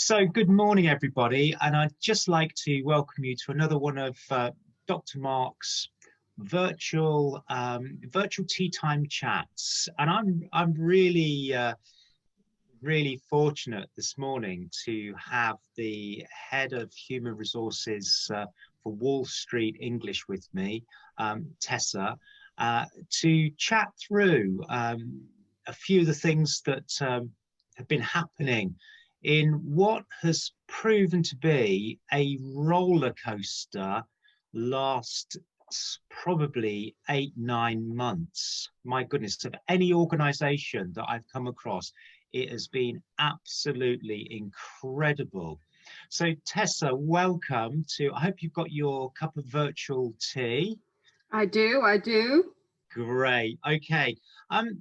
So good morning, everybody, and I'd just like to welcome you to another one of Dr. Mark's virtual tea time chats. And I'm really fortunate this morning to have the head of human resources for Wall Street English with me, Tessa, to chat through a few of the things that have been happening in what has proven to be a roller coaster last probably 8-9 months. My goodness, of any organization that I've come across, it has been absolutely incredible. So Tessa, welcome to, I hope you've got your cup of virtual tea. I do. Great. Okay.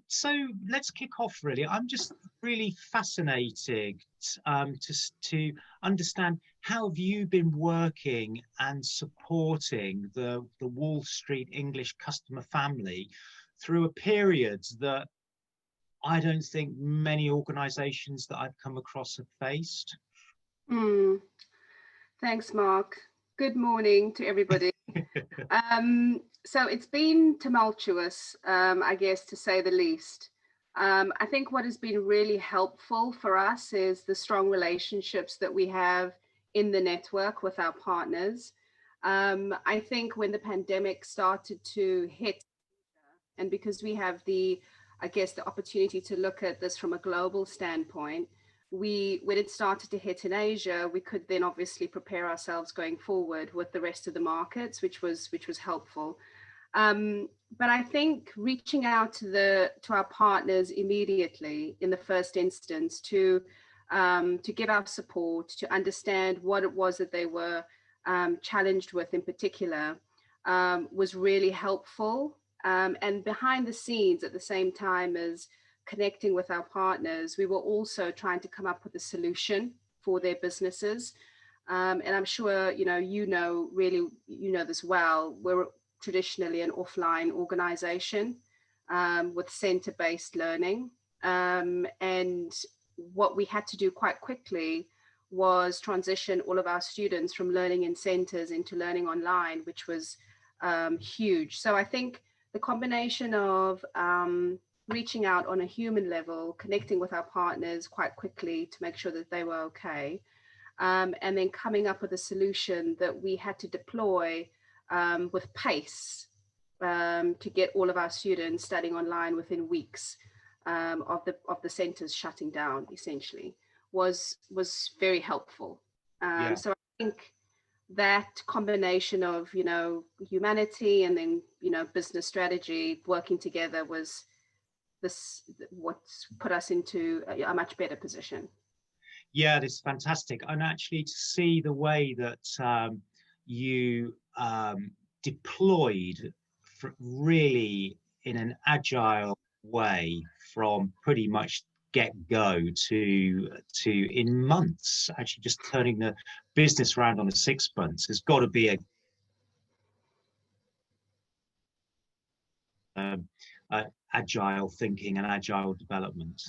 So let's kick off really. I'm just really fascinated to understand how have you been working and supporting the Wall Street English customer family through a period that I don't think many organizations that I've come across have faced. Thanks, Mark. Good morning to everybody. So it's been tumultuous, I guess, to say the least. I think what has been really helpful for us is the strong relationships that we have in the network with our partners. I think when the pandemic started to hit, and because we have the opportunity to look at this from a global standpoint, when it started to hit in Asia, we could then obviously prepare ourselves going forward with the rest of the markets, which was helpful. But I think reaching out to our partners immediately in the first instance to give our support, to understand what it was that they were challenged with in particular, was really helpful. And behind the scenes, at the same time as connecting with our partners, we were also trying to come up with a solution for their businesses. And I'm sure, you know this well, we're traditionally an offline organization with center-based learning. And what we had to do quite quickly was transition all of our students from learning in centers into learning online, which was huge. So I think the combination of reaching out on a human level, connecting with our partners quite quickly to make sure that they were okay, and then coming up with a solution that we had to deploy with pace to get all of our students studying online within weeks of the centers shutting down, essentially, was very helpful. So I think that combination of humanity and then business strategy working together was what's put us into a much better position. Yeah, this is fantastic. And actually to see the way that you deployed really in an agile way from pretty much get-go to in months, actually just turning the business around on a sixpence has got to be a agile thinking and agile development.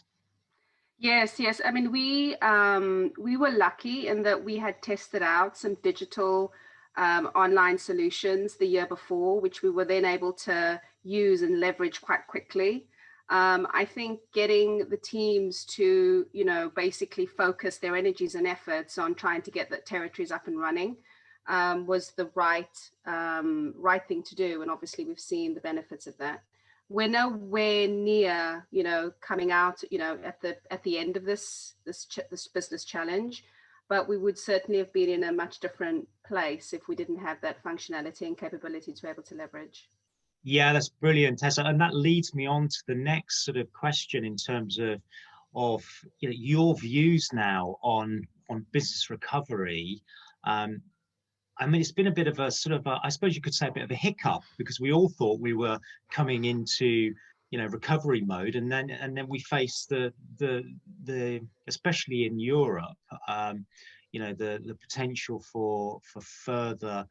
Yes. I mean, we were lucky in that we had tested out some digital online solutions the year before, which we were then able to use and leverage quite quickly. I think getting the teams to, basically focus their energies and efforts on trying to get the territories up and running was the right thing to do. And obviously we've seen the benefits of that. We're nowhere near, coming out, at the end of this business challenge, but we would certainly have been in a much different place if we didn't have that functionality and capability to be able to leverage. Yeah, that's brilliant, Tessa. And that leads me on to the next sort of question in terms of your views now on business recovery. I mean, it's been a bit of a sort of, I suppose you could say a bit of a hiccup, because we all thought we were coming into, recovery mode, and then we faced the especially in Europe, the potential for further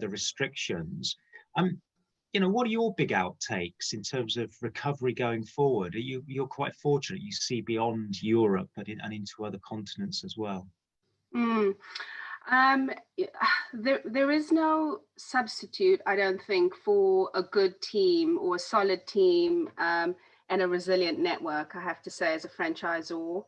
restrictions. What are your big outtakes in terms of recovery going forward? You're quite fortunate, you see beyond Europe and into other continents as well. Mm. Um, there is no substitute, I don't think, for a good team or a solid team, and a resilient network, I have to say, as a franchisor.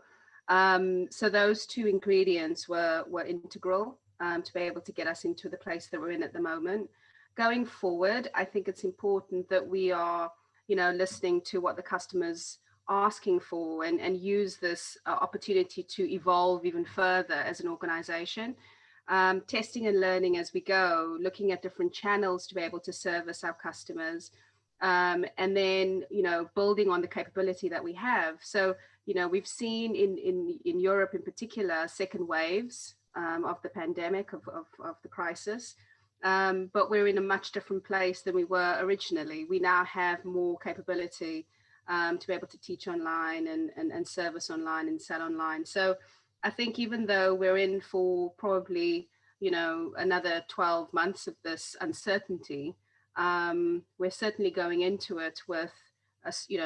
So those two ingredients were integral, to be able to get us into the place that we're in at the moment. Going forward, I think it's important that we are, listening to what the customers asking for, and use this opportunity to evolve even further as an organization, testing and learning as we go, looking at different channels to be able to service our customers, and then building on the capability that we have. So we've seen in Europe in particular second waves of the pandemic, of the crisis. But we're in a much different place than we were originally. We now have more capability to be able to teach online, and service online and sell online. So I think even though we're in for probably, another 12 months of this uncertainty, we're certainly going into it with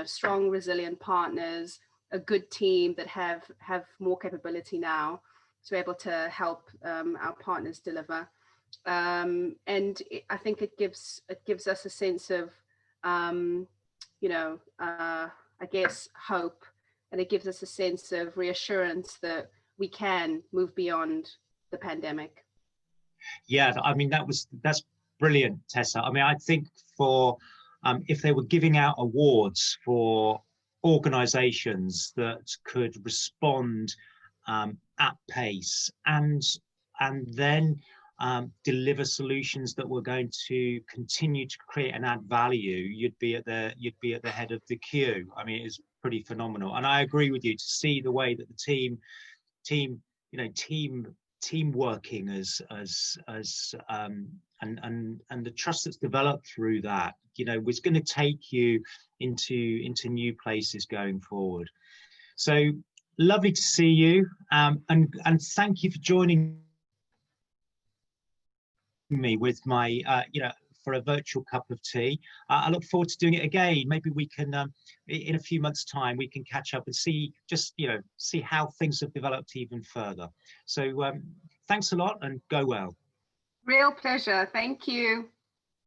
strong, resilient partners, a good team that have more capability now to be able to help our partners deliver. I think it gives us a sense of, I guess, hope, and it gives us a sense of reassurance that we can move beyond the pandemic. Yeah, I mean, that's brilliant, Tessa. I mean, I think for if they were giving out awards for organizations that could respond at pace, and then deliver solutions that were going to continue to create and add value, you'd be at the head of the queue. I mean, it's pretty phenomenal. And I agree with you, to see the way that the team working as and the trust that's developed through that, was going to take you into new places going forward. So lovely to see you, and thank you for joining me with my for a virtual cup of tea. I look forward to doing it again. Maybe we can in a few months' time we can catch up and see how things have developed even further. So thanks a lot, and go well. Real pleasure. Thank you.